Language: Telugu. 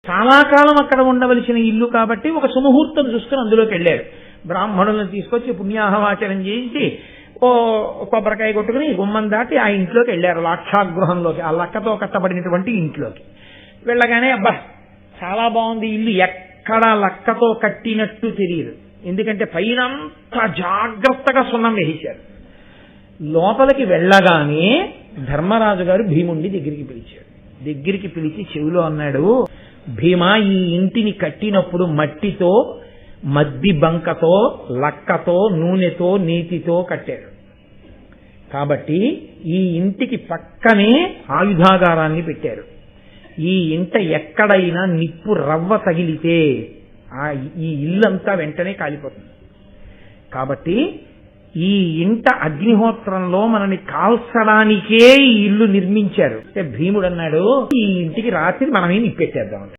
చాలా కాలం అక్కడ ఉండవలసిన ఇల్లు కాబట్టి ఒక సుముహూర్తం చూసుకుని అందులోకి వెళ్ళారు. బ్రాహ్మణులను తీసుకొచ్చి పుణ్యాహవాచనం చేయించి ఓ కొబ్బరికాయ కొట్టుకుని గుమ్మం దాటి ఆ ఇంట్లోకి వెళ్ళారు, లాక్షాగృహంలోకి, ఆ లక్కతో కట్టబడినటువంటి ఇంట్లోకి. వెళ్ళగానే అబ్బా చాలా బాగుంది ఇల్లు, ఎక్కడా లక్కతో కట్టినట్టు తెలియదు. ఎందుకంటే పైన అంతా జాగ్రత్తగా సున్నం వేయించారు. లోపలికి వెళ్ళగానే ధర్మరాజు గారు భీముణ్ణి దగ్గరికి పిలిచాడు. దగ్గరికి పిలిచి చెవిలో అన్నాడు, భీమా, ఈ ఇంటిని కట్టినప్పుడు మట్టితో, మద్ది బంకతో, లక్కతో, నూనెతో, నీతితో కట్టారు. కాబట్టి ఈ ఇంటికి పక్కనే ఆయుధాగారాన్ని పెట్టారు. ఈ ఇంట ఎక్కడైనా నిప్పు రవ్వ తగిలితే ఈ ఇల్లంతా వెంటనే కాలిపోతుంది. కాబట్టి ఈ ఇంట అగ్నిహోత్రంలో మనని కాల్చడానికే ఈ ఇల్లు నిర్మించారు. భీముడు అన్నాడు, ఈ ఇంటికి రాత్రి మనమే నిప్పెట్టేద్దాం.